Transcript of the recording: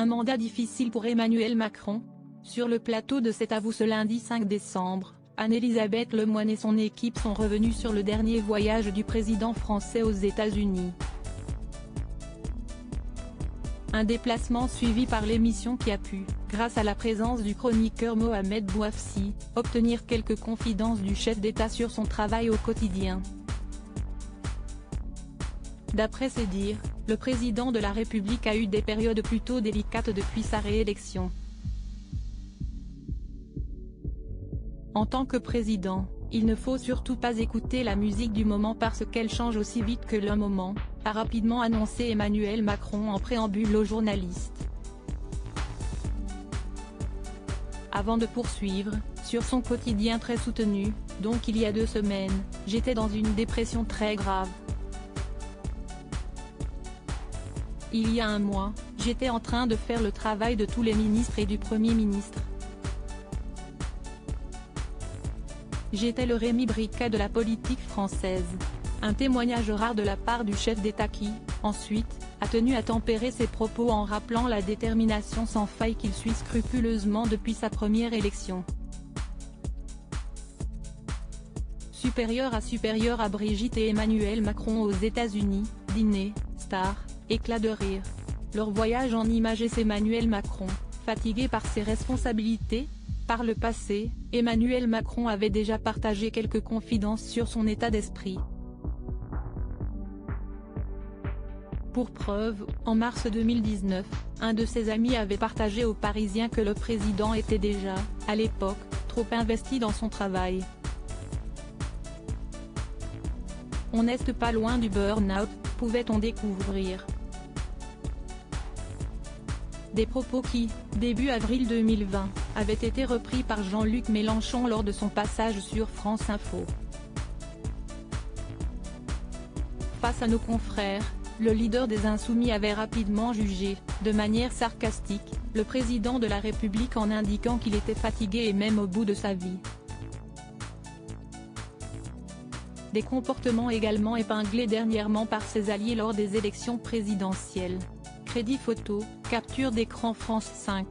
Un mandat difficile pour Emmanuel Macron. Sur le plateau de C'est à vous ce lundi 5 décembre, Anne-Elisabeth Lemoine et son équipe sont revenus sur le dernier voyage du président français aux États-Unis. Un déplacement suivi par l'émission qui a pu, grâce à la présence du chroniqueur Mohamed Bouafsi, obtenir quelques confidences du chef d'État sur son travail au quotidien. D'après ses dires, le président de la République a eu des périodes plutôt délicates depuis sa réélection. En tant que président, il ne faut surtout pas écouter la musique du moment parce qu'elle change aussi vite que le moment, a rapidement annoncé Emmanuel Macron en préambule aux journalistes. Avant de poursuivre, sur son quotidien très soutenu, donc il y a 2 semaines, j'étais dans une dépression très grave. Il y a 1 mois, j'étais en train de faire le travail de tous les ministres et du Premier ministre. J'étais le Rémi Bricquet de la politique française. Un témoignage rare de la part du chef d'État qui, ensuite, a tenu à tempérer ses propos en rappelant la détermination sans faille qu'il suit scrupuleusement depuis sa première élection. Supérieur à Brigitte et Emmanuel Macron aux États-Unis, dîner, star, éclat de rire. Leur voyage en images Emmanuel Macron, fatigué par ses responsabilités. Par le passé, Emmanuel Macron avait déjà partagé quelques confidences sur son état d'esprit. Pour preuve, en mars 2019, un de ses amis avait partagé aux Parisiens que le président était déjà, à l'époque, trop investi dans son travail. On n'est pas loin du burn-out, pouvait-on découvrir. Des propos qui, début avril 2020, avaient été repris par Jean-Luc Mélenchon lors de son passage sur France Info. Face à nos confrères, le leader des Insoumis avait rapidement jugé, de manière sarcastique, le président de la République en indiquant qu'il était fatigué et même au bout de sa vie. Des comportements également épinglés dernièrement par ses alliés lors des élections présidentielles. Crédit photo, capture d'écran France 5.